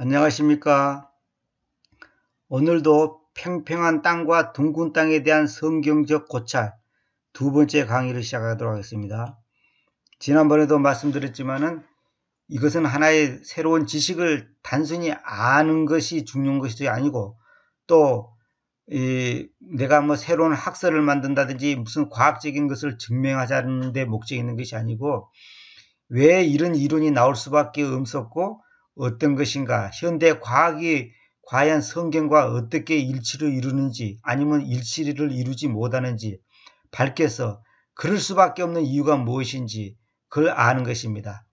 안녕하십니까. 오늘도 팽팽한 땅과 둥근 땅에 대한 성경적 고찰 두 번째 강의를 시작하도록 하겠습니다. 지난번에도 말씀드렸지만은 이것은 하나의 새로운 지식을 단순히 아는 것이 중요한 것이 아니고 또 내가 뭐 새로운 학설을 만든다든지 무슨 과학적인 것을 증명하자는 데 목적이 있는 것이 아니고 왜 이런 이론이 나올 수밖에 없었고 어떤 것인가, 현대 과학이 과연 성경과 어떻게 일치를 이루는지 아니면 일치를 이루지 못하는지 밝혀서 그럴 수밖에 없는 이유가 무엇인지 그걸 아는 것입니다.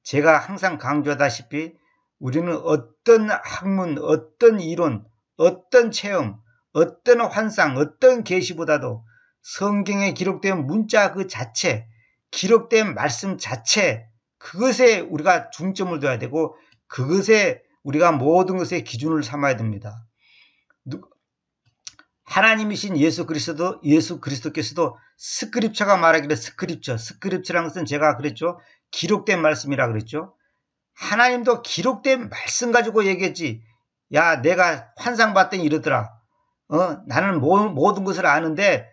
제가 항상 강조하다시피 우리는 어떤 학문, 어떤 이론, 어떤 체험, 어떤 환상, 어떤 계시보다도 성경에 기록된 문자 그 자체, 기록된 말씀 자체, 그것에 우리가 중점을 둬야 되고 그것에 우리가 모든 것의 기준을 삼아야 됩니다. 하나님이신 예수 그리스도께서도 스크립처가 말하기를 스크립처라는 것은 제가 그랬죠. 기록된 말씀이라 그랬죠. 하나님도 기록된 말씀 가지고 얘기했지. 야, 내가 환상 봤더니 이러더라. 나는 모든 것을 아는데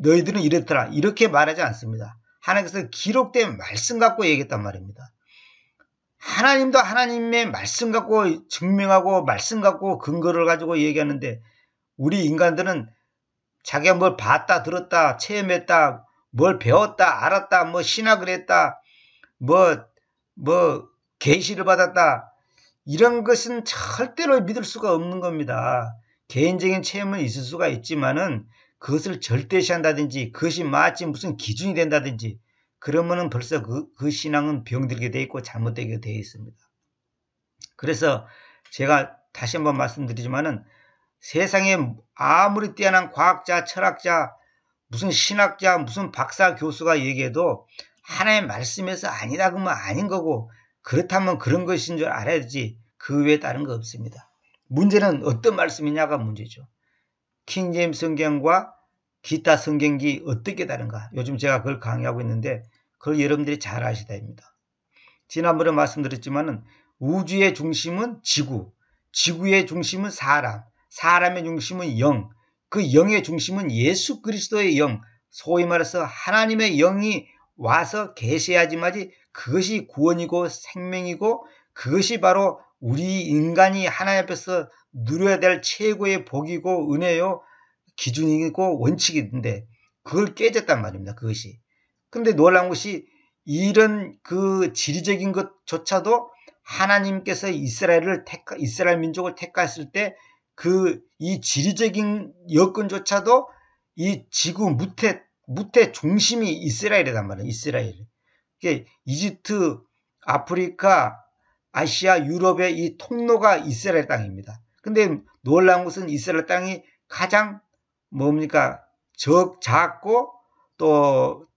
너희들은 이랬더라. 이렇게 말하지 않습니다. 하나님께서 기록된 말씀 갖고 얘기했단 말입니다. 하나님도 하나님의 말씀 갖고 증명하고 말씀 갖고 근거를 가지고 얘기하는데 우리 인간들은 자기가 뭘 봤다 들었다 체험했다 뭘 배웠다 알았다 뭐 신학을 했다 뭐 계시를 받았다 이런 것은 절대로 믿을 수가 없는 겁니다. 개인적인 체험은 있을 수가 있지만은 그것을 절대시한다든지 그것이 마치 무슨 기준이 된다든지 그러면은 벌써 그 신앙은 병들게 돼 있고 잘못되게 돼 있습니다. 그래서 제가 다시 한번 말씀드리지만은 세상에 아무리 뛰어난 과학자, 철학자, 무슨 신학자, 무슨 박사, 교수가 얘기해도 하나의 말씀에서 아니다 그러면 아닌 거고 그렇다면 그런 것인 줄 알아야지 그 외에 다른 거 없습니다. 문제는 어떤 말씀이냐가 문제죠. 킹제임스 성경과 기타 성경이 어떻게 다른가? 요즘 제가 그걸 강의하고 있는데 그걸 여러분들이 잘 아시다 합니다. 지난번에 말씀드렸지만은 우주의 중심은 지구, 지구의 중심은 사람, 사람의 중심은 영, 그 영의 중심은 예수 그리스도의 영, 소위 말해서 하나님의 영이 와서 계셔야지만이 그것이 구원이고 생명이고 그것이 바로 우리 인간이 하나님 앞에서 누려야 될 최고의 복이고 은혜요 기준이고 원칙인데 그걸 깨졌단 말입니다. 그것이. 근데 놀라운 것이 이런 그 지리적인 것조차도 하나님께서 이스라엘 민족을 택하였을 때 이 지리적인 여건조차도 이 지구 무태 중심이 이스라엘이란 말이에요. 이스라엘. 이집트, 아프리카, 아시아, 유럽의 이 통로가 이스라엘 땅입니다. 근데 놀라운 것은 이스라엘 땅이 가장 뭡니까? 작고 또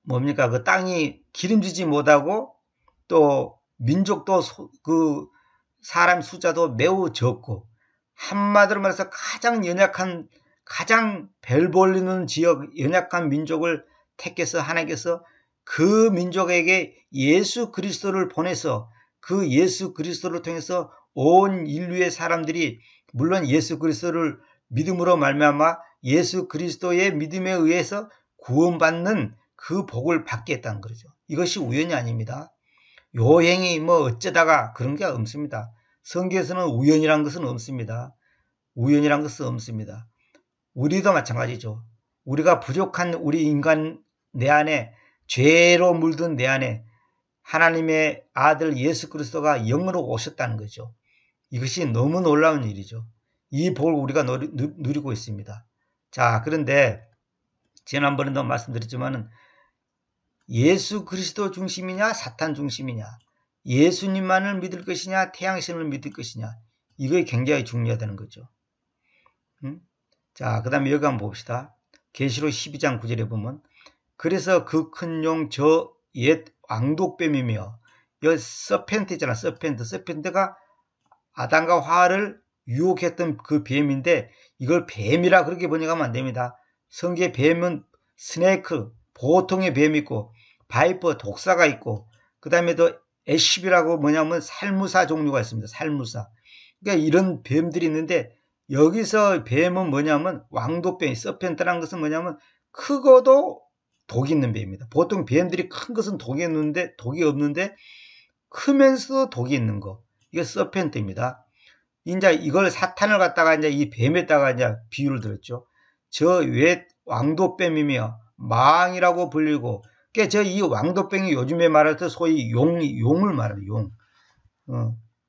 뭡니까? 그 땅이 기름지지 못하고 또 민족도 그 사람 숫자도 매우 적고 한마디로 말해서 가장 연약한 가장 별 볼리는 지역 연약한 민족을 택해서 하나님께서 그 민족에게 예수 그리스도를 보내서 그 예수 그리스도를 통해서 온 인류의 사람들이 물론 예수 그리스도를 믿음으로 말미암아 예수 그리스도의 믿음에 의해서 구원받는 그 복을 받게 했다는 거죠. 이것이 우연이 아닙니다. 요행이 뭐 어쩌다가 그런 게 없습니다. 성경에서는 우연이란 것은 없습니다. 우연이란 것은 없습니다. 우리도 마찬가지죠. 우리가 부족한 우리 인간 내 안에 죄로 물든 내 안에 하나님의 아들 예수 그리스도가 영으로 오셨다는 거죠. 이것이 너무 놀라운 일이죠. 이 복을 우리가 누리고 있습니다. 자, 그런데 지난번에도 말씀드렸지만은 예수 그리스도 중심이냐 사탄 중심이냐 예수님만을 믿을 것이냐 태양신을 믿을 것이냐 이게 굉장히 중요하다는 거죠. 자, 그 다음에 여기 한번 봅시다. 계시록 12장 9절에 보면 그래서 그 큰 용 저 옛 왕독뱀이며 여기 서펜트 있잖아. 서펜트가 아담과 하와를 유혹했던 그 뱀인데 이걸 뱀이라 그렇게 번역하면 안 됩니다. 성경의 뱀은 스네이크 보통의 뱀이 있고 바이퍼 독사가 있고 그 다음에 또 애쉬비라고 뭐냐면 살무사 종류가 있습니다. 살무사. 그러니까 이런 뱀들이 있는데 여기서 뱀은 뭐냐면 왕도뱀, 서펜트라는 것은 뭐냐면 크고도 독이 있는 뱀입니다. 보통 뱀들이 큰 것은 독이 없는데 크면서도 독이 있는 거. 이게 서펜트입니다. 이제 이걸 사탄을 갖다가 이제 이 뱀에다가 이제 비유를 들었죠. 저 왜 왕도뱀이며 마왕이라고 불리고, 그러니까 저 이 왕도뱀이 요즘에 말할 때 소위 용을 말하는 용.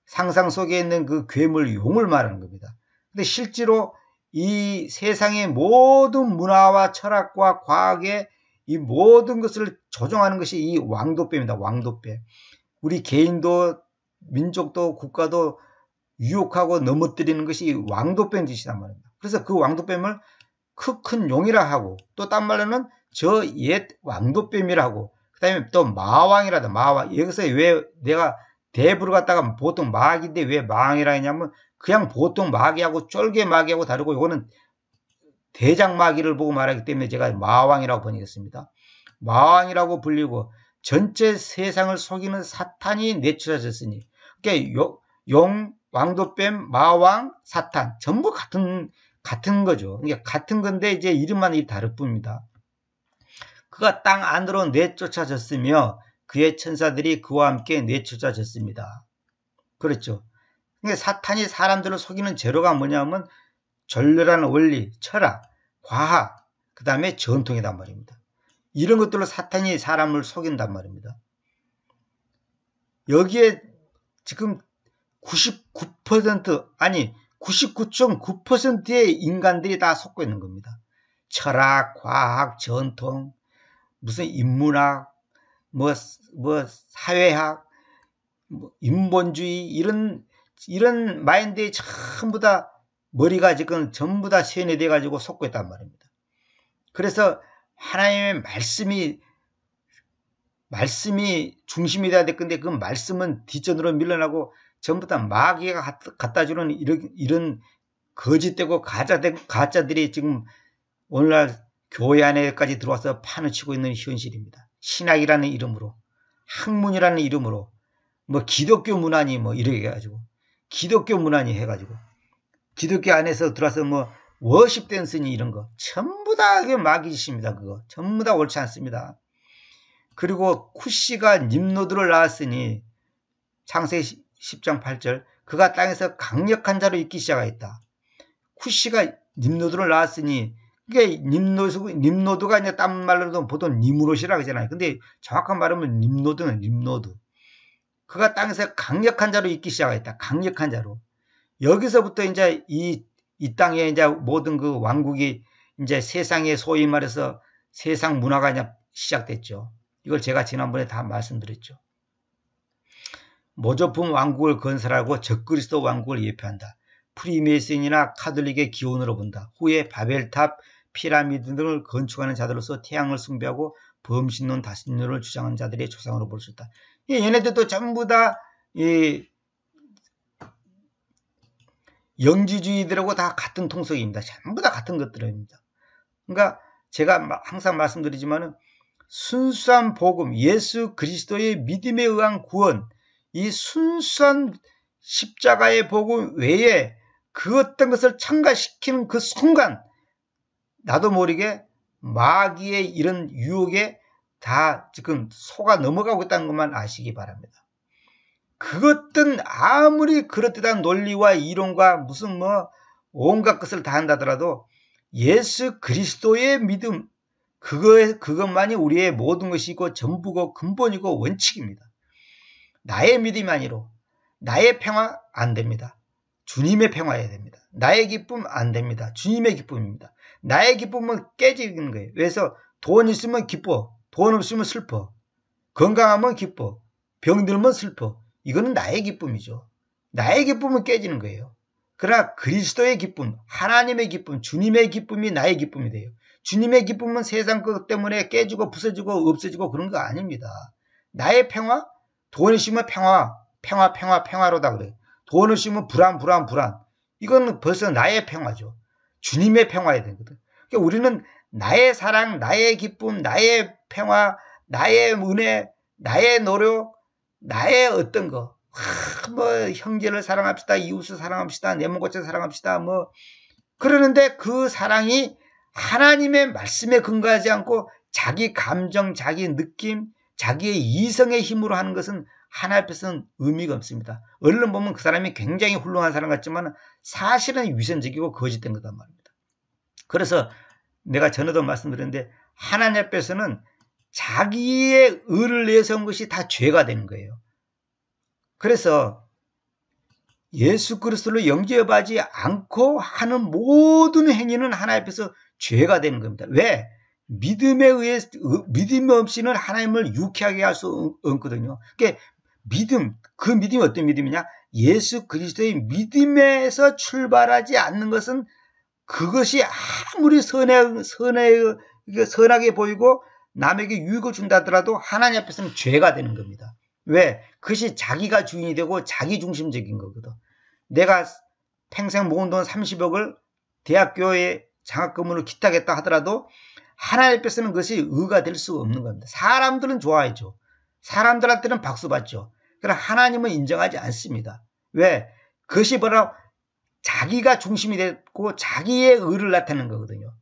상상 속에 있는 그 괴물 용을 말하는 겁니다. 근데 실제로 이 세상의 모든 문화와 철학과 과학의 이 모든 것을 조종하는 것이 이 왕도뱀입니다. 왕도뱀. 우리 개인도 민족도 국가도 유혹하고 넘어뜨리는 것이 왕도뱀 짓이란 말입니다. 그래서 그 왕도뱀을 큰 용이라 하고, 또 딴 말로는 저 옛 왕도뱀이라 하고, 그 다음에 또 마왕이라다. 마왕. 여기서 왜 내가 대부를 갖다가 보통 마귀인데 왜 마왕이라 했냐면 그냥 보통 마귀하고 쫄개 마귀하고 다르고, 이거는 대장 마귀를 보고 말하기 때문에 제가 마왕이라고 번역했습니다. 마왕이라고 불리고 전체 세상을 속이는 사탄이 내쫓아졌으니, 그러니까 용, 왕도뱀, 마왕, 사탄 전부 같은 거죠. 그러니까 같은 건데 이제 이름만 다를 뿐입니다. 그가 땅 안으로 내쫓아졌으며 그의 천사들이 그와 함께 내쫓아졌습니다. 그렇죠. 그러니까 사탄이 사람들을 속이는 재료가 뭐냐면 전렬한 원리, 철학, 과학, 그 다음에 전통이란 말입니다. 이런 것들로 사탄이 사람을 속인단 말입니다. 여기에 지금 99% 아니 99.9%의 인간들이 다 속고 있는 겁니다. 철학, 과학, 전통, 무슨 인문학, 뭐 사회학, 뭐 인본주의, 이런 마인드에 전부 다 머리가 지금 전부 다 세뇌돼 가지고 속고 있단 말입니다. 그래서 하나님의 말씀이 중심이 돼야 될 건데 그 말씀은 뒷전으로 밀려나고 전부 다 마귀가 갖다 주는 이런 거짓되고 가짜들이 지금 오늘날 교회 안에까지 들어와서 판을 치고 있는 현실입니다. 신학이라는 이름으로, 학문이라는 이름으로, 뭐 기독교 문화니 뭐 이렇게 해가지고, 기독교 문화니 해가지고, 기독교 안에서 들어와서 뭐 워십 댄스니 이런 거 전부 다 마귀짓입니다. 그거 전부 다 옳지 않습니다. 그리고 쿠시가 nim노드를 낳았으니 창세기 10장 8절 그가 땅에서 강력한 자로 있기 시작하였다. 쿠시가 nim노드를 낳았으니 이게 nim노드가 이제 딴 말로도 보통 니무롯이라고 하잖아요. 근데 정확한 말하면 nim노드는 nim노드. 그가 땅에서 강력한 자로 있기 시작하였다. 강력한 자로. 여기서부터 이제 이 땅에 이제 모든 그 왕국이 이제 세상에 소위 말해서 세상 문화가 이제 시작됐죠. 이걸 제가 지난번에 다 말씀드렸죠. 모조품 왕국을 건설하고 적그리스도 왕국을 예표한다. 프리메이슨이나 카톨릭의 기원으로 본다. 후에 바벨탑, 피라미드 등을 건축하는 자들로서 태양을 숭배하고 범신론, 다신론을 주장하는 자들의 조상으로 볼 수 있다. 얘네들도 전부 다 영지주의들하고 다 같은 통속입니다. 전부 다 같은 것들입니다. 그러니까 제가 항상 말씀드리지만은 순수한 복음, 예수 그리스도의 믿음에 의한 구원, 이 순수한 십자가의 복음 외에 그 어떤 것을 첨가시키는 그 순간 나도 모르게 마귀의 이런 유혹에 다 지금 속아 넘어가고 있다는 것만 아시기 바랍니다. 그것은 아무리 그럴듯한 논리와 이론과 무슨 뭐 온갖 것을 다 한다더라도 예수 그리스도의 믿음, 그것만이 우리의 모든 것이고 전부고 근본이고 원칙입니다. 나의 믿음이 아니로 나의 평화 안 됩니다. 주님의 평화여야 됩니다. 나의 기쁨 안 됩니다. 주님의 기쁨입니다. 나의 기쁨은 깨지는 거예요. 그래서 돈 있으면 기뻐, 돈 없으면 슬퍼, 건강하면 기뻐, 병들면 슬퍼. 이거는 나의 기쁨이죠. 나의 기쁨은 깨지는 거예요. 그러나 그리스도의 기쁨, 하나님의 기쁨, 주님의 기쁨이 나의 기쁨이 돼요. 주님의 기쁨은 세상 것 때문에 깨지고 부서지고 없어지고 그런 거 아닙니다. 나의 평화, 돈 있으면 평화로다 그래요. 돈 없으면 불안. 이건 벌써 나의 평화죠. 주님의 평화야 되거든. 그러니까 우리는 나의 사랑, 나의 기쁨, 나의 평화, 나의 은혜, 나의 노력, 나의 어떤 거, 뭐 형제를 사랑합시다, 이웃을 사랑합시다, 내 몸같이 사랑합시다, 뭐 그러는데 그 사랑이 하나님의 말씀에 근거하지 않고 자기 감정, 자기 느낌, 자기의 이성의 힘으로 하는 것은 하나님 앞에서는 의미가 없습니다. 얼른 보면 그 사람이 굉장히 훌륭한 사람 같지만 사실은 위선적이고 거짓된 거단 말입니다. 그래서 내가 전에도 말씀드렸는데 하나님 앞에서는 자기의 의를 내세운 것이 다 죄가 되는 거예요. 그래서 예수 그리스도를 영접하지 않고 하는 모든 행위는 하나님 앞에서 죄가 되는 겁니다. 왜? 믿음에 의해, 믿음 없이는 하나님을 유쾌하게 할 수 없거든요. 그러니까 믿음, 그 믿음이 어떤 믿음이냐? 예수 그리스도의 믿음에서 출발하지 않는 것은 그것이 아무리 선하게 보이고 남에게 유익을 준다 하더라도 하나님 앞에서는 죄가 되는 겁니다. 왜? 그것이 자기가 주인이 되고 자기 중심적인 거거든. 내가 평생 모은 돈 30억을 대학교에 장학금으로 기타겠다 하더라도 하나님 앞에서는 그것이 의가 될 수가 없는 겁니다. 사람들은 좋아하죠. 사람들한테는 박수 받죠. 그러나 하나님은 인정하지 않습니다. 왜? 그것이 바로 자기가 중심이 됐고 자기의 의를 나타내는 거거든요.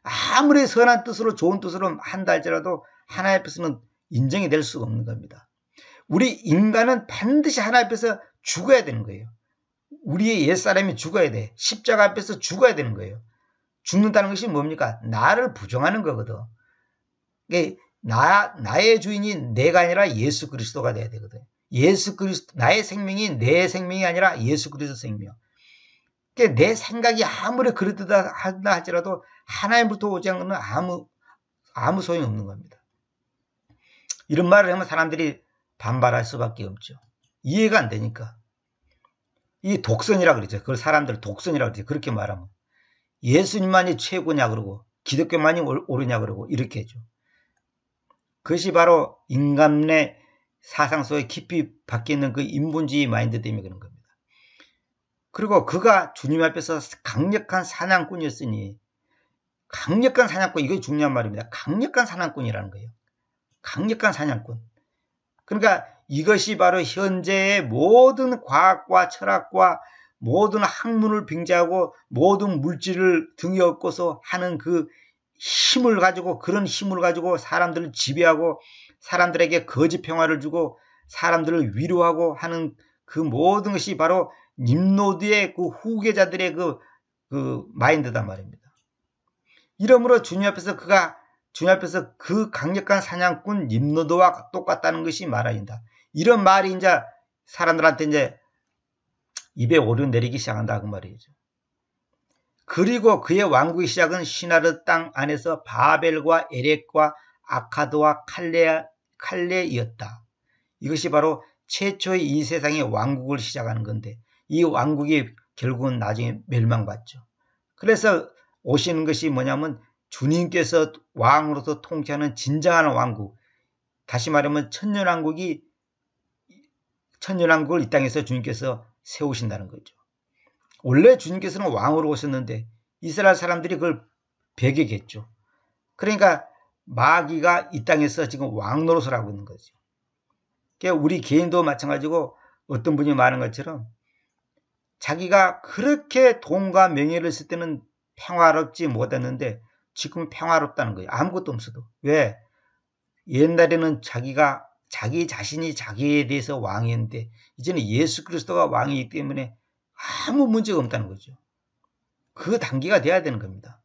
아무리 선한 뜻으로 좋은 뜻으로 한다 할지라도 하나님 앞에서는 인정이 될 수가 없는 겁니다. 우리 인간은 반드시 하나님 앞에서 죽어야 되는 거예요. 우리의 옛사람이 죽어야 돼. 십자가 앞에서 죽어야 되는 거예요. 죽는다는 것이 뭡니까? 나를 부정하는 거거든. 나의 주인이 내가 아니라 예수 그리스도가 돼야 되거든. 예수 그리스도, 나의 생명이 내 생명이 아니라 예수 그리스도 생명. 내 생각이 아무리 그렇다 한다 할지라도 하나님부터 오지 않는 건 아무 소용이 없는 겁니다. 이런 말을 하면 사람들이 반발할 수밖에 없죠. 이해가 안 되니까. 이 독선이라 그러죠. 그걸 사람들 독선이라 그러죠. 그렇게 말하면. 예수님만이 최고냐 그러고 기독교만이 옳으냐 그러고 이렇게 해줘. 그것이 바로 인간의 사상 속에 깊이 박혀있는 그 인본주의 마인드 때문에 그런 겁니다. 그리고 그가 주님 앞에서 강력한 사냥꾼이었으니 강력한 사냥꾼, 이게 중요한 말입니다. 강력한 사냥꾼이라는 거예요. 강력한 사냥꾼. 그러니까 이것이 바로 현재의 모든 과학과 철학과 모든 학문을 빙자하고 모든 물질을 등에 업고서 하는 그 힘을 가지고, 그런 힘을 가지고 사람들을 지배하고 사람들에게 거짓 평화를 주고 사람들을 위로하고 하는 그 모든 것이 바로 님노드의 그 후계자들의 그 마인드단 말입니다. 이러므로 주님 앞에서 그 강력한 사냥꾼 님노드와 똑같다는 것이 말아진다. 이런 말이 이제 사람들한테 이제 입에 오르내리기 시작한다 그 말이죠. 그리고 그의 왕국의 시작은 시나르 땅 안에서 바벨과 에렉과 아카드와 칼레이었다. 이것이 바로 최초의 이 세상의 왕국을 시작하는 건데 이 왕국이 결국은 나중에 멸망받죠. 그래서 오시는 것이 뭐냐면 주님께서 왕으로서 통치하는 진정한 왕국, 다시 말하면 천년왕국을 이 땅에서 주님께서 세우신다는 거죠. 원래 주님께서는 왕으로 오셨는데 이스라엘 사람들이 그걸 배격했죠. 그러니까 마귀가 이 땅에서 지금 왕 노릇을 하고 있는 거죠. 그러니까 우리 개인도 마찬가지고 어떤 분이 말한 것처럼 자기가 그렇게 돈과 명예를 쓸 때는 평화롭지 못했는데 지금 평화롭다는 거예요. 아무것도 없어도. 왜? 옛날에는 자기 자신이 자기에 대해서 왕이었는데 이제는 예수 그리스도가 왕이기 때문에 아무 문제가 없다는 거죠. 그 단계가 돼야 되는 겁니다.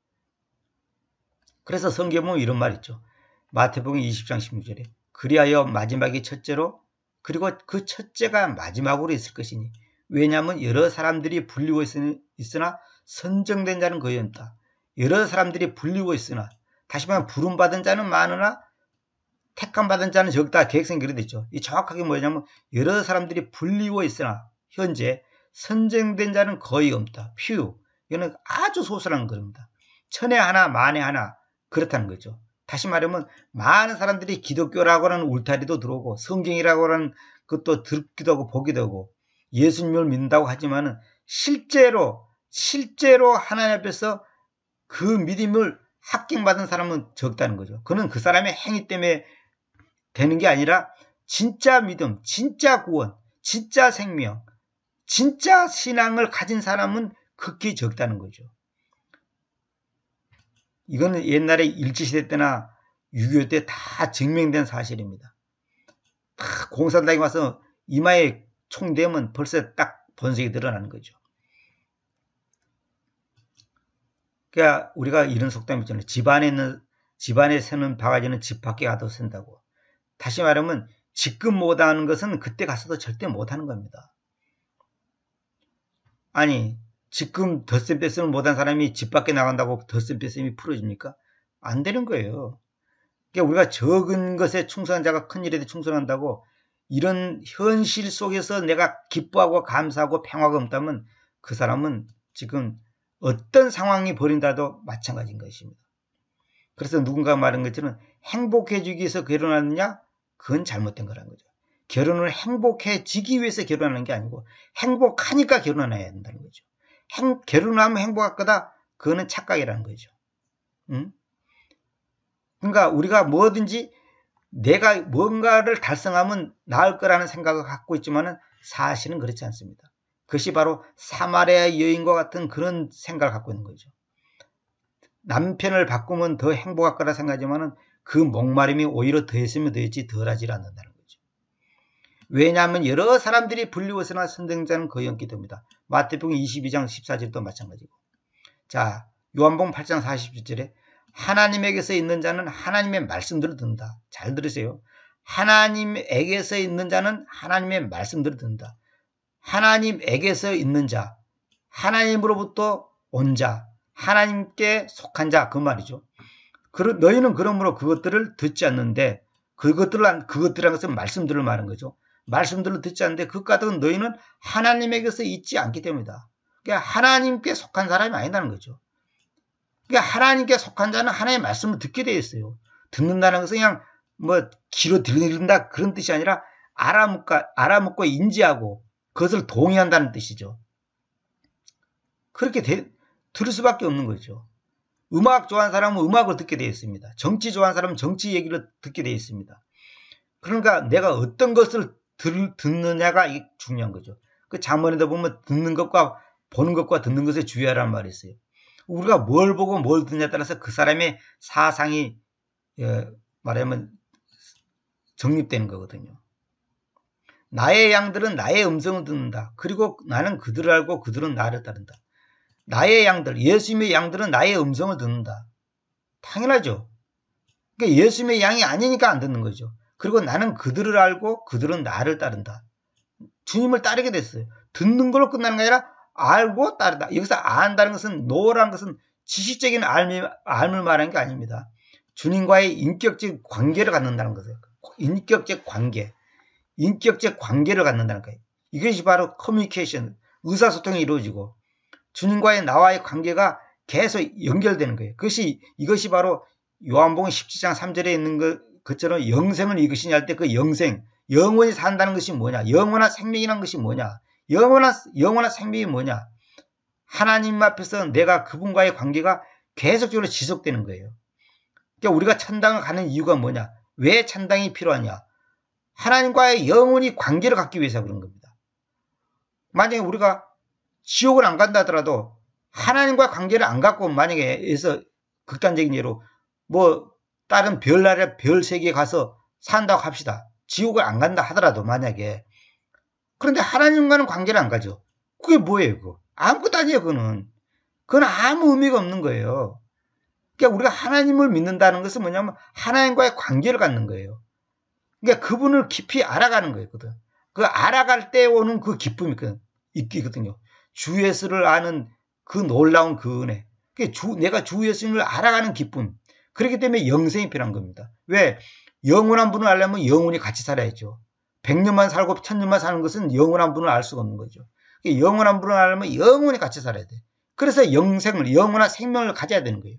그래서 성경에 보면 이런 말 있죠. 마태복음 20장 16절에 그리하여 마지막이 첫째로 그리고 그 첫째가 마지막으로 있을 것이니 왜냐하면 여러 사람들이 불리고 있으나 선정된 자는 거의 없다. 여러 사람들이 불리고 있으나 다시 말하면 부름받은 자는 많으나 택함받은 자는 적다. 계획성이 그래 됐죠. 이 정확하게 뭐냐면 여러 사람들이 불리고 있으나 현재 선정된 자는 거의 없다. few. 이거는 아주 소수라는 겁니다. 천에 하나 만에 하나 그렇다는 거죠. 다시 말하면 많은 사람들이 기독교라고 하는 울타리도 들어오고 성경이라고 하는 것도 듣기도 하고 보기도 하고 예수님을 믿는다고 하지만 실제로 하나님 앞에서 그 믿음을 합격받은 사람은 적다는 거죠. 그는 그 사람의 행위 때문에 되는 게 아니라 진짜 믿음, 진짜 구원, 진짜 생명, 진짜 신앙을 가진 사람은 극히 적다는 거죠. 이거는 옛날에 일제시대 때나 6.25 때 다 증명된 사실입니다. 다 공산당이 와서 이마에 총 대면 벌써 딱 본색이 드러나는 거죠. 그러니까 우리가 이런 속담이 있잖아요. 집안에 새는 바가지는 집 밖에 가도 샌다고. 다시 말하면 지금 못하는 것은 그때 가서도 절대 못하는 겁니다. 아니 지금 덧셈 뺄셈을 못한 사람이 집 밖에 나간다고 덧셈 뺄셈이 풀어집니까? 안 되는 거예요. 그러니까 우리가 적은 것에 충성한 자가 큰 일에도 충성한다고, 이런 현실 속에서 내가 기뻐하고 감사하고 평화가 없다면 그 사람은 지금 어떤 상황이 벌인다도 마찬가지인 것입니다. 그래서 누군가 말한 것처럼 행복해지기 위해서 결혼하느냐? 그건 잘못된 거라는 거죠. 결혼을 행복해지기 위해서 결혼하는 게 아니고 행복하니까 결혼해야 된다는 거죠. 결혼하면 행복할 거다? 그거는 착각이라는 거죠. 응? 그러니까 우리가 뭐든지 내가 뭔가를 달성하면 나을 거라는 생각을 갖고 있지만 사실은 그렇지 않습니다. 그것이 바로 사마리아 여인과 같은 그런 생각을 갖고 있는 거죠. 남편을 바꾸면 더 행복할 거라 생각하지만 그 목마름이 오히려 더했으면 더했지 덜하지 않는다는 거죠. 왜냐하면 여러 사람들이 불리워서나 선등자는 거의 없기 때문이다. 마태복음 22장 14절도 마찬가지고. 자, 요한복음 8장 40절에 하나님에게서 있는 자는 하나님의 말씀대로 듣는다. 잘 들으세요. 하나님에게서 있는 자는 하나님의 말씀대로 듣는다. 하나님에게서 있는 자, 하나님으로부터 온 자, 하나님께 속한 자, 그 말이죠. 너희는 그러므로 그것들을 듣지 않는데, 그것들이라는 것은 말씀들을 말하는 거죠. 말씀들을 듣지 않는데 그 까닭은 너희는 하나님에게서 있지 않기 때문이다. 그러니까 하나님께 속한 사람이 아니라는 거죠. 그러니까 하나님께 속한 자는 하나님의 말씀을 듣게 되어 있어요. 듣는다는 것은 그냥 뭐 귀로 들린다 그런 뜻이 아니라 알아먹고 인지하고 그것을 동의한다는 뜻이죠. 그렇게 들을 수밖에 없는 거죠. 음악 좋아하는 사람은 음악을 듣게 되어 있습니다. 정치 좋아하는 사람은 정치 얘기를 듣게 되어 있습니다. 그러니까 내가 어떤 것을 듣느냐가 중요한 거죠. 그 잠언에도 보면 듣는 것과 보는 것과 듣는 것에 주의하라는 말이 있어요. 우리가 뭘 보고 뭘 듣느냐에 따라서 그 사람의 사상이 말하면 정립되는 거거든요. 나의 양들은 나의 음성을 듣는다. 그리고 나는 그들을 알고 그들은 나를 따른다. 나의 양들, 예수님의 양들은 나의 음성을 듣는다. 당연하죠. 그러니까 예수님의 양이 아니니까 안 듣는 거죠. 그리고 나는 그들을 알고 그들은 나를 따른다. 주님을 따르게 됐어요. 듣는 걸로 끝나는 게 아니라 알고 따르다. 여기서 안다는 것은 노라는 것은 지식적인 알을 말하는 게 아닙니다. 주님과의 인격적 관계를 갖는다는 거죠. 인격적 관계를 갖는다는 거예요. 이것이 바로 커뮤니케이션, 의사소통이 이루어지고 주님과의 나와의 관계가 계속 연결되는 거예요. 이것이 바로 요한복음 17장 3절에 있는 것처럼 영생을 이것이냐 할 때 그 영생, 영원히 산다는 것이 뭐냐? 영원한 생명이라는 것이 뭐냐? 영원한 생명이 뭐냐? 하나님 앞에서 내가 그분과의 관계가 계속적으로 지속되는 거예요. 그러니까 우리가 천당을 가는 이유가 뭐냐? 왜 천당이 필요하냐? 하나님과의 영원히 관계를 갖기 위해서 그런 겁니다. 만약에 우리가 지옥을 안 간다 하더라도 하나님과 관계를 안 갖고 만약에 해서 극단적인 예로 뭐 다른 별나라 별 세계에 가서 산다고 합시다. 지옥을 안 간다 하더라도 만약에. 그런데 하나님과는 관계를 안 가죠. 그게 뭐예요? 그거? 아무것도 아니에요. 그건 아무 의미가 없는 거예요. 그러니까 우리가 하나님을 믿는다는 것은 뭐냐면 하나님과의 관계를 갖는 거예요. 그러니까 그분을 깊이 알아가는 거예요. 그 알아갈 때 오는 그 기쁨이 있거든요. 주 예수를 아는 그 놀라운 그 은혜. 내가 주 예수님을 알아가는 기쁨. 그렇기 때문에 영생이 필요한 겁니다. 왜? 영원한 분을 알려면 영원히 같이 살아야죠. 100년만 살고 1000년만 사는 것은 영원한 분을 알 수가 없는 거죠. 영원한 분을 알려면 영원히 같이 살아야 돼. 그래서 영원한 생명을 가져야 되는 거예요.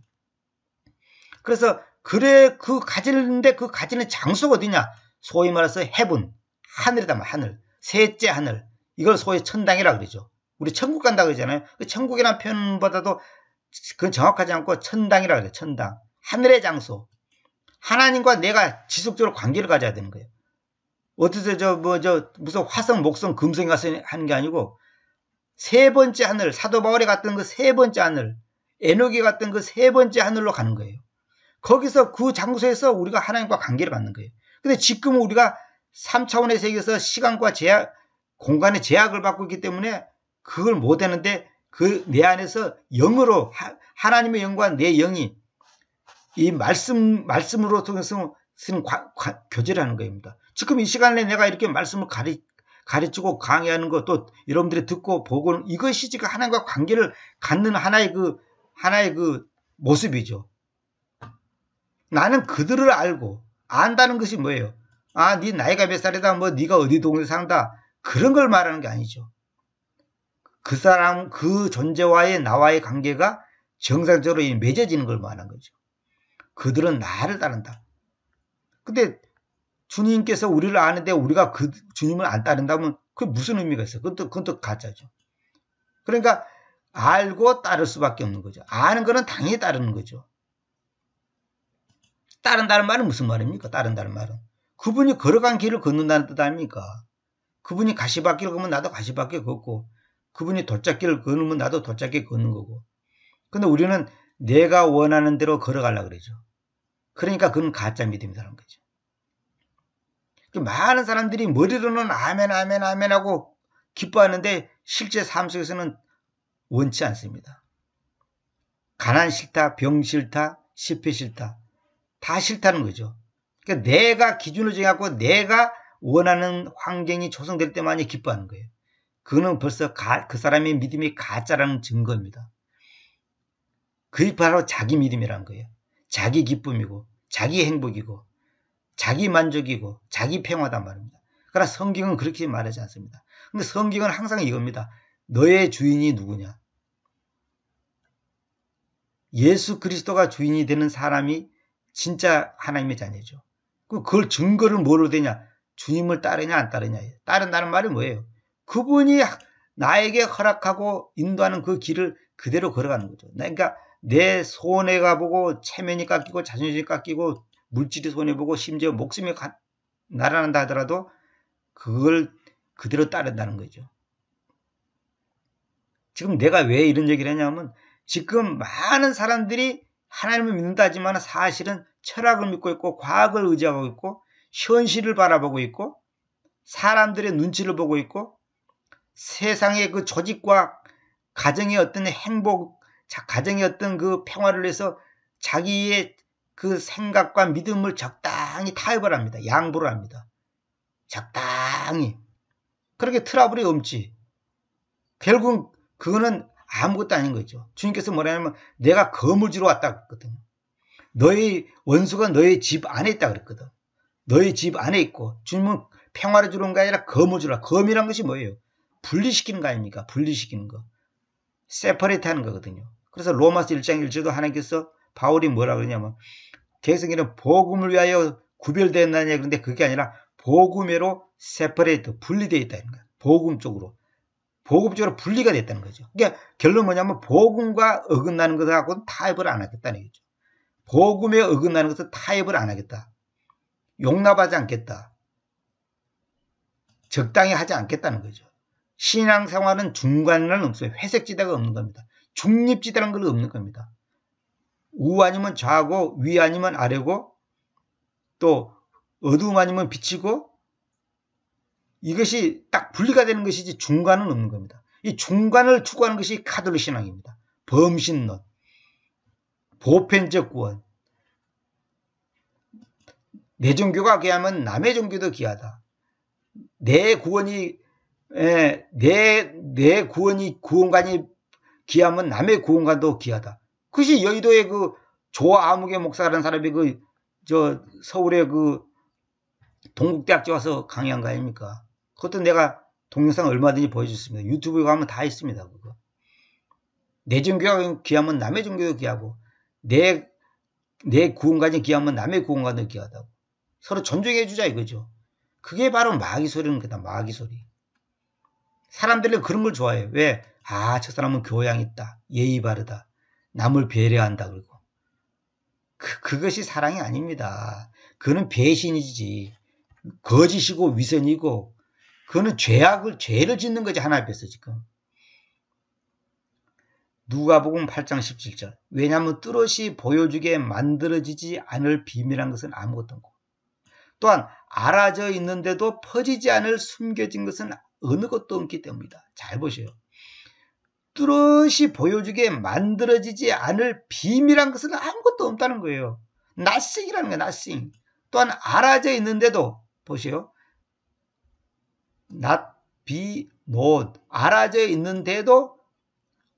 그래서 가지는데 그 가지는 장소가 어디냐? 소위 말해서 heaven, 하늘이다, 하늘. 셋째 하늘. 이걸 소위 천당이라고 그러죠. 우리 천국 간다고 그러잖아요. 그 천국이라는 표현보다도 그건 정확하지 않고 천당이라고 그래요. 천당. 하늘의 장소. 하나님과 내가 지속적으로 관계를 가져야 되는 거예요. 어디서 무슨 화성, 목성, 금성에 가서 하는 게 아니고, 세 번째 하늘, 사도 바울이 갔던 그 세 번째 하늘, 에녹이 갔던 그 세 번째 하늘로 가는 거예요. 거기서 그 장소에서 우리가 하나님과 관계를 갖는 거예요. 근데 지금 우리가 3차원의 세계에서 시간과 공간의 제약을 받고 있기 때문에 그걸 못 하는데, 그 내 안에서 영으로, 하나님의 영과 내 영이 이 말씀으로 통해서 쓰는 교제를 하는 겁니다. 지금 이 시간에 내가 이렇게 말씀을 가르치고 강의하는 것, 또 여러분들이 듣고 보고, 이것이 지금 하나님과 관계를 갖는 하나의 그 모습이죠. 나는 그들을 알고, 안다는 것이 뭐예요? 아, 네 나이가 몇 살이다, 뭐 네가 어디 동네 산다, 그런 걸 말하는 게 아니죠. 그 사람, 그 존재와의 나와의 관계가 정상적으로 맺어지는 걸 말하는 거죠. 그들은 나를 따른다. 근데 주님께서 우리를 아는데 우리가 그 주님을 안 따른다면 그게 무슨 의미가 있어요? 그건 또 가짜죠. 그러니까 알고 따를 수밖에 없는 거죠. 아는 거는 당연히 따르는 거죠. 따른다는 말은 무슨 말입니까? 따른다는 말은 그분이 걸어간 길을 걷는다는 뜻 아닙니까? 그분이 가시밭길을 걷으면 나도 가시밭길 걷고, 그분이 돌짝길을 걸으면 나도 돌짝길 걷는 거고. 근데 우리는 내가 원하는 대로 걸어가려고 그러죠. 그러니까 그건 가짜 믿음이라는 거죠. 많은 사람들이 머리로는 아멘 아멘 아멘 하고 기뻐하는데 실제 삶 속에서는 원치 않습니다. 가난 싫다, 병 싫다, 실패 싫다, 다 싫다는 거죠. 그러니까 내가 기준을 정하고 내가 원하는 환경이 조성될 때만이 기뻐하는 거예요. 그거는 벌써 그 사람의 믿음이 가짜라는 증거입니다. 그게 바로 자기 믿음이라는 거예요. 자기 기쁨이고, 자기 행복이고, 자기 만족이고, 자기 평화단 말입니다. 그러나 성경은 그렇게 말하지 않습니다. 근데 성경은 항상 이겁니다. 너의 주인이 누구냐? 예수 그리스도가 주인이 되는 사람이 진짜 하나님의 자녀죠. 그걸 증거를 뭐로 되냐? 주님을 따르냐 안 따르냐. 따른다는 말이 뭐예요? 그분이 나에게 허락하고 인도하는 그 길을 그대로 걸어가는 거죠. 그러니까 내 손해가 보고 체면이 깎이고 자존심이 깎이고 물질이 손해보고 심지어 목숨이 날아난다 하더라도 그걸 그대로 따른다는 거죠. 지금 내가 왜 이런 얘기를 하냐면, 지금 많은 사람들이 하나님을 믿는다 하지만 사실은 철학을 믿고 있고, 과학을 의지하고 있고, 현실을 바라보고 있고, 사람들의 눈치를 보고 있고, 세상의 그 조직과 가정의 어떤 행복, 가정의 어떤 그 평화를 위해서 자기의 그 생각과 믿음을 적당히 타협을 합니다. 양보를 합니다. 적당히. 그렇게 트러블이 없지. 결국 그거는 아무것도 아닌 거죠. 주님께서 뭐라냐면 내가 검을 주러 왔다 그랬거든요. 너희 원수가 너희 집 안에 있다 그랬거든. 너희 집 안에 있고, 주님은 평화를 주는 게 아니라 검을 주라. 검이란 것이 뭐예요? 분리시키는 거 아닙니까? 분리시키는 거. 세퍼레이트 하는 거거든요. 그래서 로마서 1장 1절도 하나님께서 바울이 뭐라 그러냐면, 개성에는 복음을 위하여 구별되었느냐 그런데 그게 아니라 복음으로 세퍼레이트, 분리되어 있다는 거예요. 복음 쪽으로 분리가 됐다는 거죠. 그러니까 결론은 뭐냐면 복음과 어긋나는 것하고는 타협을 안 하겠다는 거죠. 복음에 어긋나는 것은 타협을 안 하겠다. 용납하지 않겠다. 적당히 하지 않겠다는 거죠. 신앙생활은 중간은 없어요. 회색지대가 없는 겁니다. 중립지대라는 건 없는 겁니다. 우 아니면 좌고, 위 아니면 아래고, 또 어두움 아니면 빛이고, 이것이 딱 분리가 되는 것이지 중간은 없는 겁니다. 이 중간을 추구하는 것이 카톨릭 신앙입니다. 범신론, 보편적 구원. 내 종교가 귀하면 남의 종교도 귀하다. 내 구원관이 귀하면 남의 구원관도 귀하다. 그것이 여의도의 그 조아무개 목사라는 사람이 서울의 그 동국대학교 와서 강의한 거 아닙니까? 그것도 내가 동영상 얼마든지 보여줬습니다. 유튜브에 가면 다 있습니다. 그거. 내 종교가 귀하면 남의 종교도 귀하고, 내 구원관이 귀하면 남의 구원관도 귀하다고. 서로 존중해 주자 이거죠. 그게 바로 마귀 소리는 거다. 마귀 소리. 사람들은 그런 걸 좋아해요. 왜? 저 사람은 교양 있다. 예의 바르다. 남을 배려한다. 그러고. 그것이 사랑이 아닙니다. 그거는 배신이지. 거짓이고 위선이고 그거는 죄를 짓는 거지 하나님 앞에서 지금. 누가복음 8장 17절. 왜냐하면 뚜렷이 보여주게 만들어지지 않을 비밀한 것은 아무것도 없고 또한 알아져 있는데도 퍼지지 않을 숨겨진 것은 어느 것도 없기 때문이다. 잘 보세요. 뚜렷이 보여주게 만들어지지 않을 비밀한 것은 아무것도 없다는 거예요. nothing이라는 거예요. nothing. 또한 알아져 있는데도 보세요. not be known. 알아져 있는데도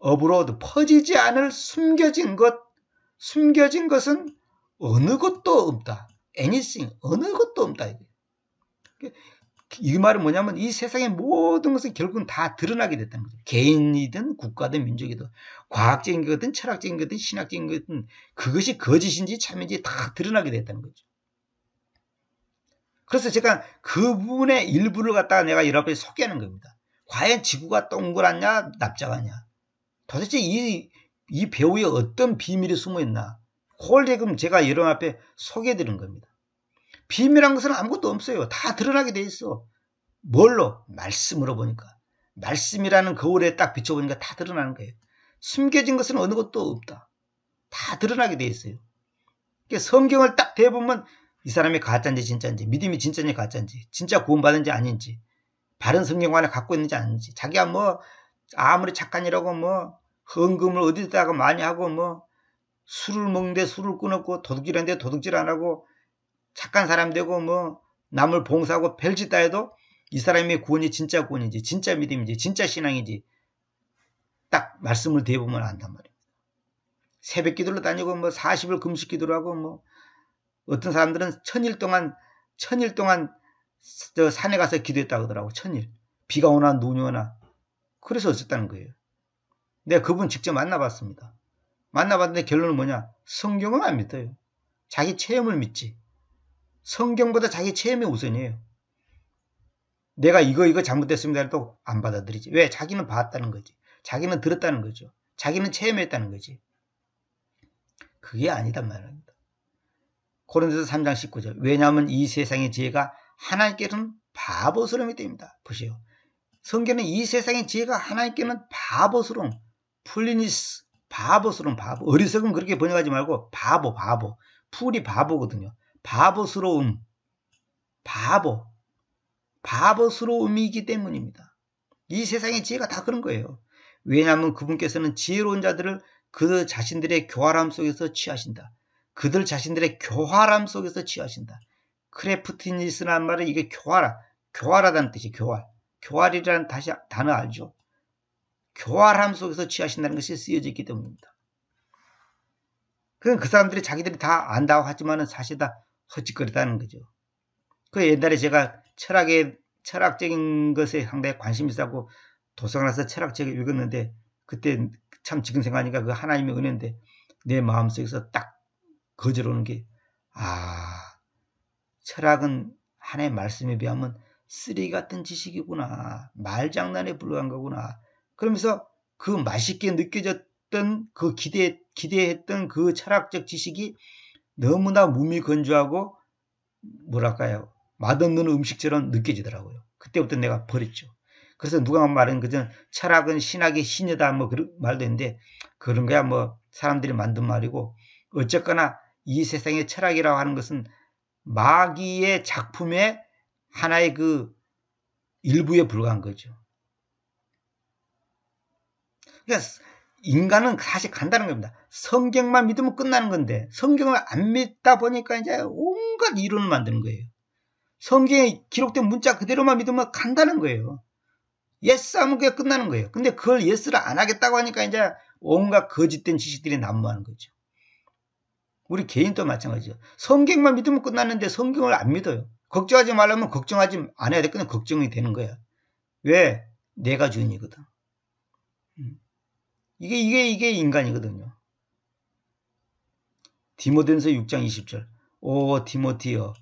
abroad 퍼지지 않을 숨겨진 것은 어느 것도 없다. anything. 어느 것도 없다. 이 말은 뭐냐면 이 세상의 모든 것은 결국은 다 드러나게 됐다는 거죠. 개인이든 국가든 민족이든 과학적인 거든 철학적인 거든 신학적인 거든 그것이 거짓인지 참인지 다 드러나게 됐다는 거죠. 그래서 제가 그 부분의 일부를 갖다가 내가 여러분에게 소개하는 겁니다. 과연 지구가 동그랗냐 납작하냐. 도대체 이 배우에 어떤 비밀이 숨어있나. 그걸 지금 제가 여러분 앞에 소개해드린 겁니다. 비밀한 것은 아무것도 없어요. 다 드러나게 돼 있어. 뭘로? 말씀으로 보니까. 말씀이라는 거울에 딱 비춰보니까 다 드러나는 거예요. 숨겨진 것은 어느 것도 없다. 다 드러나게 돼 있어요. 그러니까 성경을 딱 대보면 이 사람이 가짜인지 진짜인지, 믿음이 진짜인지 가짜인지, 진짜 구원받은지 아닌지, 바른 성경관을 갖고 있는지 아닌지, 자기가 뭐 아무리 착한 일하고 뭐 헌금을 어디다가 많이 하고 뭐 술을 먹는데 술을 끊었고 도둑질하는데 도둑질 안 하고 착한 사람 되고 뭐 남을 봉사하고 별짓 다 해도 이 사람의 구원이 진짜 구원인지 진짜 믿음인지 진짜 신앙인지 딱 말씀을 대보면 안단 말입니다. 새벽 기도로 다니고 뭐 40일 금식 기도를 하고 뭐 어떤 사람들은 천일 동안 저 산에 가서 기도했다고 하더라고. 천일. 비가 오나 눈이 오나. 그래서 어쨌다는 거예요. 내가 그분 직접 만나봤습니다. 만나봤는데 결론은 뭐냐? 성경은 안 믿어요. 자기 체험을 믿지. 성경보다 자기 체험이 우선이에요. 내가 이거 잘못됐습니다 해도 안 받아들이지. 왜? 자기는 봤다는 거지. 자기는 들었다는 거죠. 자기는 체험했다는 거지. 그게 아니단 말입니다. 고린도서 3장 19절. 왜냐하면 이 세상의 지혜가 하나님께는 바보스러움이 됩니다. 보세요. 성경은 이 세상의 지혜가 하나님께는 바보스러움, 풀리니스, 바보스러움, 바보. 어리석음 그렇게 번역하지 말고 바보. 풀이 바보거든요. 바보스러움, 바보스러움이기 때문입니다. 이 세상의 지혜가 다 그런 거예요. 왜냐하면 그분께서는 지혜로운 자들을 그 자신들의 교활함 속에서 취하신다. 그들 자신들의 교활함 속에서 취하신다. 크래프티니스라는 말은 이게 교활하다는 뜻이에요. 교활이라는 단어 알죠? 교활함 속에서 취하신다는 것이 쓰여져 있기 때문입니다. 그 사람들이 자기들이 다 안다고 하지만 사실 다 헛짓거리다는 거죠. 그 옛날에 제가 철학적인 것에 상당히 관심이 있었고 도서관에서 철학책을 읽었는데 그때 참 지금 생각하니까 그 하나님의 은혜인데 내 마음속에서 딱 거절오는 게 철학은 하나님의 말씀에 비하면 쓰레기 같은 지식이구나. 말장난에 불과한 거구나. 그러면서 그 맛있게 느껴졌던 그 기대했던 그 철학적 지식이 너무나 무미건조하고 뭐랄까요. 맛없는 음식처럼 느껴지더라고요. 그때부터 내가 버렸죠. 그래서 누가 말은 그전 철학은 신학의 신여다 뭐 그런 말도 있는데 그런 거야 뭐 사람들이 만든 말이고 어쨌거나 이 세상의 철학이라고 하는 것은 마귀의 작품의 하나의 그 일부에 불과한 거죠. 그러니까 인간은 사실 간단한 겁니다. 성경만 믿으면 끝나는 건데 성경을 안 믿다 보니까 이제 온갖 이론을 만드는 거예요. 성경에 기록된 문자 그대로만 믿으면 간단한 거예요. 예스 하면 그게 끝나는 거예요. 근데 그걸 예스를 안 하겠다고 하니까 이제 온갖 거짓된 지식들이 난무하는 거죠. 우리 개인도 마찬가지죠. 성경만 믿으면 끝났는데 성경을 안 믿어요. 걱정하지 말라면 걱정하지 않아야 돼. 그냥 걱정이 되는 거야. 왜? 내가 주인이거든. 이게 인간이거든요. 디모데전서 6장 20절. 오 디모티여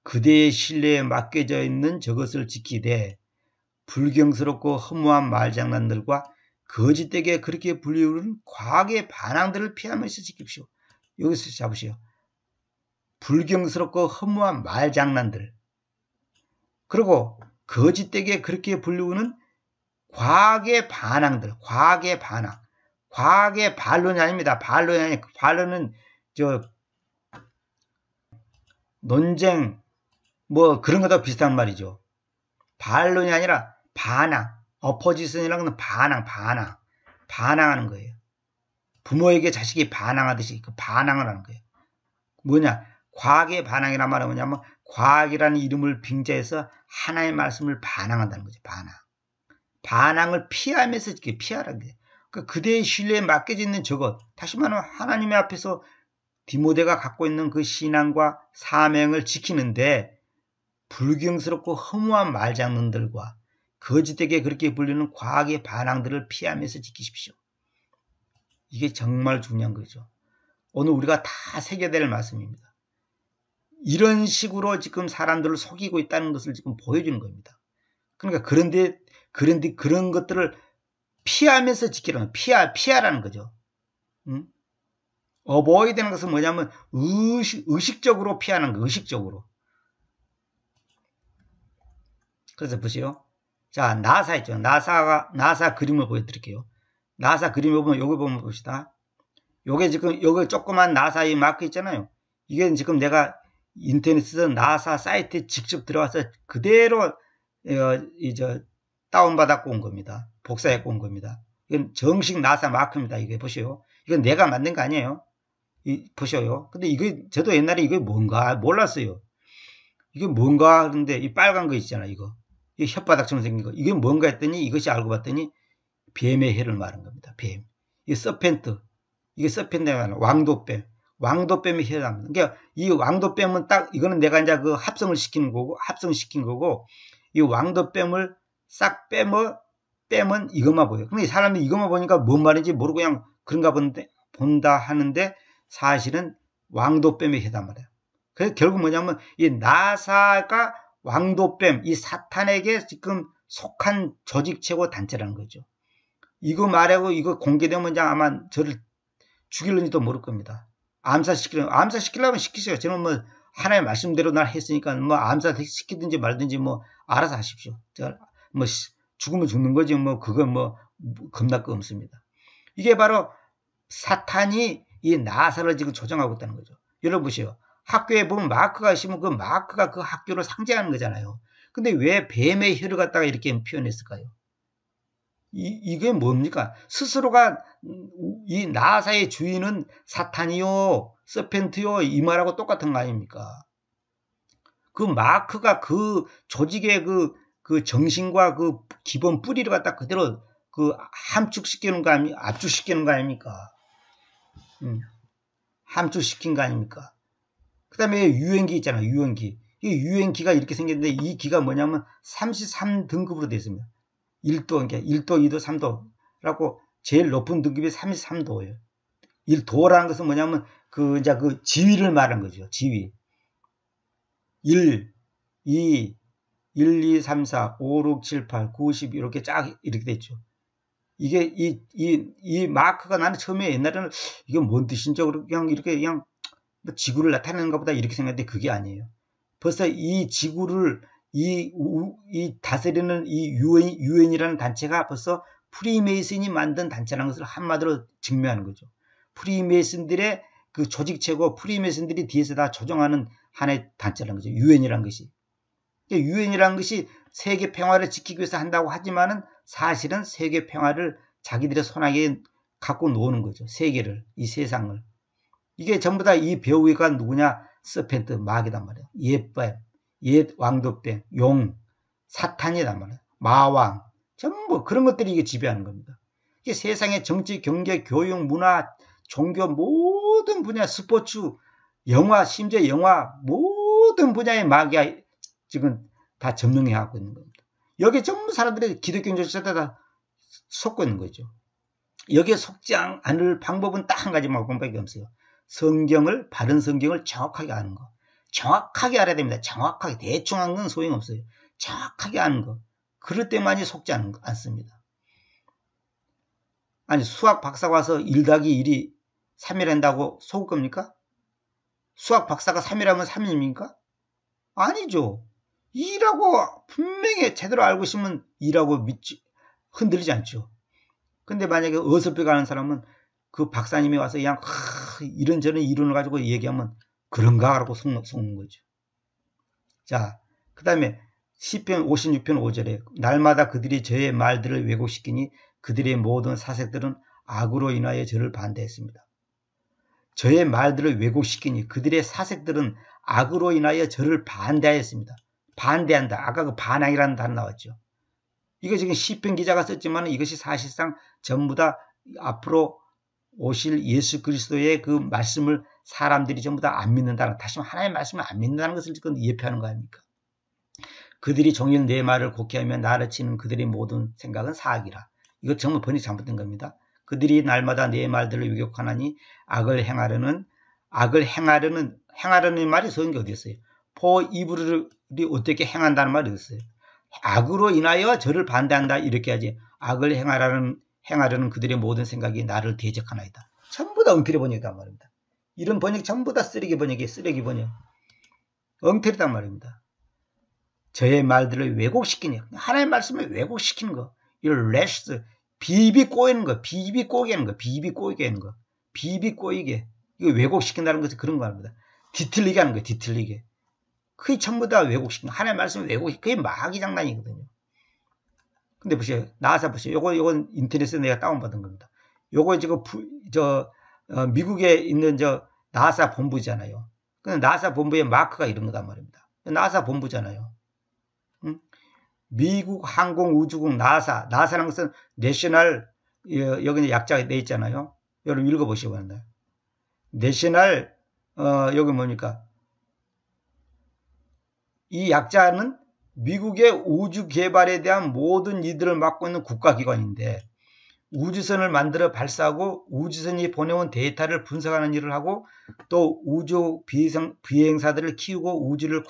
그대의 신뢰에 맡겨져 있는 저것을 지키되 불경스럽고 허무한 말장난들과 거짓되게 그렇게 불리우는 과학의 반항들을 피하면서 지킵시오. 여기서 잡으시오. 불경스럽고 허무한 말장난들. 그리고 거짓되게 그렇게 불리우는 과학의 반항들, 과학의 반항. 과학의 반론이 아닙니다. 반론이 아니, 반론은 논쟁 뭐 그런 거다 비슷한 말이죠. 반론이 아니라 반항. 어포지션이라는 건 반항하는 거예요. 부모에게 자식이 반항하듯이 그 반항을 하는 거예요. 뭐냐? 과학의 반항이란 말은 뭐냐면 과학이라는 이름을 빙자해서 하나의 말씀을 반항한다는 거죠. 반항을 피하면서 이렇게 피하라는 거예요. 그대의 신뢰에 맡겨져 있는 저것, 다시 말하면 하나님의 앞에서 디모데가 갖고 있는 그 신앙과 사명을 지키는데 불경스럽고 허무한 말장난들과 거짓되게 그렇게 불리는 과학의 반항들을 피하면서 지키십시오. 이게 정말 중요한 거죠. 오늘 우리가 다 새겨야 될 말씀입니다. 이런 식으로 지금 사람들을 속이고 있다는 것을 지금 보여주는 겁니다. 그러니까 그런데 그런 것들을 피하면서 지키라는 피하라는 거죠. avoid는 것은 뭐냐면 의식적으로 피하는 거, 의식적으로. 그래서 보세요. 자, 나사 있죠. 나사 그림을 보여드릴게요. 나사 그림을 보면 여기 보면 봅시다. 요게 지금 여기 조그만 나사 이 마크 있잖아요. 이게 지금 내가 인터넷에서 나사 사이트에 직접 들어와서 그대로 이제 다운받았고 온 겁니다. 복사했고 온 겁니다. 이건 정식 나사 마크입니다. 이게 보시오. 이건 내가 만든 거 아니에요. 보셔요. 근데 이게 저도 옛날에 이게 뭔가 몰랐어요. 이게 뭔가 하는데 이 빨간 거 있잖아. 이거 혓바닥처럼 생긴 거. 이게 뭔가 했더니 이것이 알고 봤더니 뱀의 혀를 말한 겁니다. 뱀. 이게 서펜트. 이게 서펜트가 아니라 왕도뱀. 왕도뱀의 혀랍니다. 그러니까 이 왕도뱀은 딱 이거는 내가 이제 그 합성시킨 거고 이 왕도뱀을 싹 빼면 이것만 보여요. 근데 사람이 이것만 보니까 뭔 말인지 모르고 그냥 그런가 본다 하는데 사실은 왕도뱀의 혀단 말이에요. 그래서 결국 뭐냐면 이 나사가 왕도뱀, 이 사탄에게 지금 속한 조직체고 단체라는 거죠. 이거 말하고 이거 공개되면 이제 아마 저를 죽일는지도 모를 겁니다. 암살시키려면 시키세요. 저는 뭐 하나의 말씀대로 날 했으니까 뭐 암살시키든지 말든지 뭐 알아서 하십시오. 뭐 죽으면 죽는 거지 뭐 그건 뭐 겁날 거 없습니다. 이게 바로 사탄이 이 나사를 지금 조정하고 있다는 거죠. 여러분 보세요. 학교에 보면 마크가 있으면 그 마크가 그 학교를 상징하는 거잖아요. 근데 왜 뱀의 혀를 갖다가 이렇게 표현했을까요? 이게 뭡니까? 스스로가 이 나사의 주인은 사탄이요, 서펜트요 이 말하고 똑같은 거 아닙니까? 그 마크가 그 조직의 그 정신과 그 기본 뿌리를 갖다 그대로 그 함축시키는 거 아닙니까? 압축시키는 거 아닙니까? 함축시킨 거 아닙니까? 그 다음에 유행기 있잖아요. 유행기. 이 유행기가 이렇게 생겼는데 이 기가 뭐냐면 33등급으로 되어 있습니다. 1도, 그러니까 1도, 2도, 3도라고 제일 높은 등급이 33도예요. 1도라는 것은 뭐냐면 그 지위를 말하는 거죠. 지위. 1, 2, 3, 4, 5, 6, 7, 8, 9, 10 이렇게 쫙 이렇게 됐죠. 이게 이 마크가 나는 처음에 옛날에는 이게 뭔 뜻인지 그냥 뭐 지구를 나타내는가 보다 이렇게 생각했는데 그게 아니에요. 벌써 이 지구를 이 다스리는 이 유엔이라는 단체가 벌써 프리메이슨이 만든 단체라는 것을 한마디로 증명하는 거죠. 프리메이슨들의 그 조직체고 프리메이슨들이 뒤에서 다 조정하는 하나의 단체라는 거죠. 유엔이라는 것이. 유엔이라는 것이 세계 평화를 지키기 위해서 한다고 하지만은 사실은 세계 평화를 자기들의 손아귀에 갖고 노는 거죠. 세계를, 이 세상을. 이게 전부 다 이 배우가 누구냐? 서펜트, 마귀단 말이에요. 옛 왕도뱀, 용, 사탄이단 말이에요. 마왕, 전부 그런 것들이 이게 지배하는 겁니다. 이게 세상의 정치, 경제, 교육, 문화, 종교 모든 분야, 스포츠, 영화, 심지어 영화 모든 분야의 마귀가 지금 다 점령해 갖고 있는 겁니다. 여기 전부 사람들이 기독교 조차에 다 속고 있는 거죠. 여기에 속지 않을 방법은 딱 한 가지만 방법밖에 없어요. 바른 성경을 정확하게 아는 거. 정확하게 알아야 됩니다. 정확하게. 대충 한 건 소용없어요. 정확하게 아는 거. 그럴 때만이 속지 않습니다. 아니, 수학 박사가 와서 1 더하기 1이 3일 한다고 속을 겁니까? 수학 박사가 3이라면 3입니까? 아니죠. 이라고 분명히 제대로 알고 있으면 이라고 흔들리지 않죠. 근데 만약에 어설프게 가는 사람은 그 박사님이 와서 그냥 이런저런 이론을 가지고 얘기하면 그런가 하고 속는 거죠. 자, 그 다음에 시편 56편 5절에 날마다 그들이 저의 말들을 왜곡시키니 그들의 모든 사색들은 악으로 인하여 저를 반대했습니다. 저의 말들을 왜곡시키니 그들의 사색들은 악으로 인하여 저를 반대하였습니다. 반대한다. 아까 그 반항이라는 단어 나왔죠. 이거 지금 시편 기자가 썼지만 이것이 사실상 전부 다 앞으로 오실 예수 그리스도의 그 말씀을 사람들이 전부 다 안 믿는다는, 다시 말해 하나님의 말씀을 안 믿는다는 것을 지금 예표하는 거 아닙니까? 그들이 종일 내 말을 곡해하며 나를 치는 그들의 모든 생각은 사악이라. 이거 정말 번역이 잘못된 겁니다. 그들이 날마다 내 말들을 유격하나니 악을 행하려는 말이 서인 게 어디 있어요? 이브들이 어떻게 행한다는 말이 어디 있어요? 악으로 인하여 저를 반대한다 이렇게 하지. 악을 행하려는 그들의 모든 생각이 나를 대적하나이다. 전부 다 엉터리 번역이란 말입니다. 이런 번역 전부 다 쓰레기 번역이에요. 쓰레기 번역. 엉터리단 말입니다. 저의 말들을 왜곡시키냐. 하나님의 말씀을 왜곡시키는 거. 이 레스 비비 꼬이는 거. 비비 꼬이게 하는 거. 비비 꼬이게 하는 거. 비비 꼬이게. 이거 왜곡시킨다는 것은 그런 거 합니다. 뒤틀리게 하는 거. 뒤틀리게. 그게 전부 다 왜곡시키는 거. 하나님의 말씀을 왜곡시키는 거. 그게 마귀 장난이거든요. 근데 보세요. 나사 보세요. 요건 인터넷에서 내가 다운받은 겁니다. 요거 지금 미국에 있는 나사 본부잖아요. 근데 나사 본부의 마크가 이런 거단 말입니다. 나사 본부잖아요. 미국 항공우주국 나사라는 것은 내셔널, 여기 약자가 돼 있잖아요. 여러분 읽어보시기 바랍니다. 내셔널, 여기 뭡니까? 이 약자는 미국의 우주 개발에 대한 모든 일들을 맡고 있는 국가기관인데, 우주선을 만들어 발사하고 우주선이 보내온 데이터를 분석하는 일을 하고 또 우주 비행사들을 키우고 우주를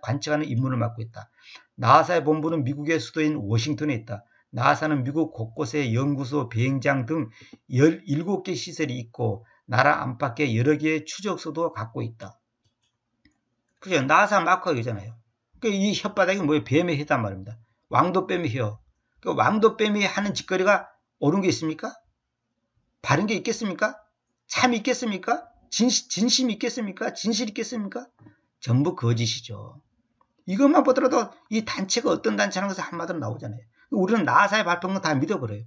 관측하는 임무를 맡고 있다. 나사의 본부는 미국의 수도인 워싱턴에 있다. 나사는 미국 곳곳에 연구소, 비행장 등 17개 시설이 있고 나라 안팎에 여러 개의 추적소도 갖고 있다. 그죠? 나사 마크가 이거잖아요. 이 혓바닥이 뭐예요? 뱀의 혀단 말입니다. 왕도뱀의 혀. 왕도뱀이 하는 짓거리가 옳은 게 있습니까? 바른 게 있겠습니까? 참 있겠습니까? 진심 있겠습니까? 진실 있겠습니까? 전부 거짓이죠. 이것만 보더라도 이 단체가 어떤 단체라는 것이 한마디로 나오잖아요. 우리는 나사의 발표한 거 다 믿어버려요.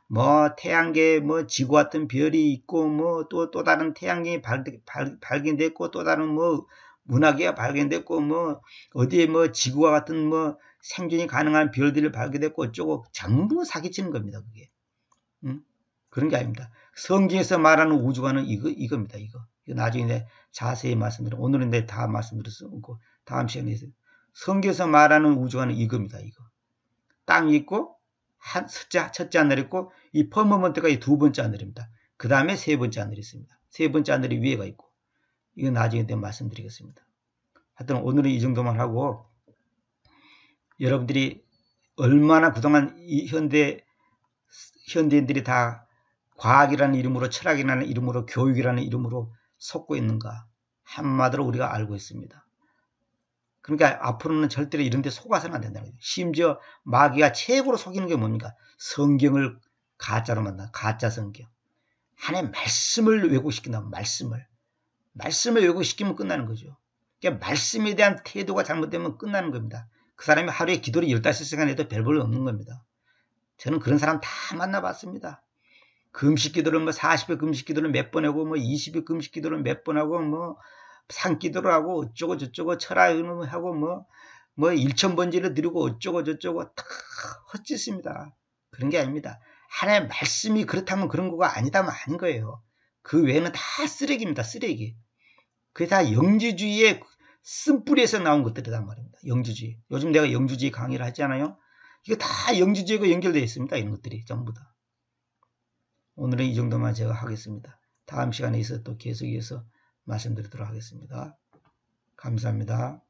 뭐 태양계에 뭐 지구 같은 별이 있고 뭐 또 다른 태양계이 발견됐고 또 다른 뭐 문화계가 발견됐고 뭐 어디에 뭐 지구와 같은 뭐 생존이 가능한 별들이 발견됐고 어쩌고 전부 사기치는 겁니다. 그게. 그런 게 아닙니다. 성경에서 말하는 우주관은 이겁니다. 이거 나중에 자세히 말씀드려. 오늘은 다 말씀드렸고 다음 시간에 성경에서 말하는 우주관은 이겁니다. 이거 땅이 있고 첫째 하늘 있고 이 퍼머먼트가 두 번째 하늘입니다. 그 다음에 세 번째 하늘이 있습니다. 세 번째 하늘이 위에가 있고 이거 나중에 또 말씀드리겠습니다. 하여튼 오늘은 이 정도만 하고 여러분들이 얼마나 그동안 이 현대인들이 다 과학이라는 이름으로 철학이라는 이름으로 교육이라는 이름으로 속고 있는가 한마디로 우리가 알고 있습니다. 그러니까 앞으로는 절대로 이런 데 속아서는 안 된다는 거죠. 심지어 마귀가 최고로 속이는 게 뭡니까? 성경을 가짜로 만든다. 가짜 성경. 하나님의 말씀을 왜곡시킨다. 말씀을 왜곡시키면 끝나는 거죠. 그러니까 말씀에 대한 태도가 잘못되면 끝나는 겁니다. 그 사람이 하루에 기도를 15시간 해도 별 볼 없는 겁니다. 저는 그런 사람 다 만나봤습니다. 금식 기도를 뭐 40일 금식 기도를 몇 번 하고 뭐 20일 금식 기도를 몇 번 하고 뭐 산기도를 하고 어쩌고 저쩌고 철학을 하고 뭐 1000번지를 드리고 어쩌고 저쩌고 다 헛짓입니다. 그런 게 아닙니다. 하나님의 말씀이 그렇다면 그런 거가 아니다면 아닌 거예요. 그 외에는 다 쓰레기입니다. 쓰레기. 그게 다 영주주의의 쓴뿌리에서 나온 것들이란 말입니다. 영주주의. 요즘 내가 영주주의 강의를 하잖아요. 이거 다 영주주의가 연결되어 있습니다. 이런 것들이 전부 다. 오늘은 이 정도만 제가 하겠습니다. 다음 시간에 있어 또 계속해서 말씀드리도록 하겠습니다. 감사합니다.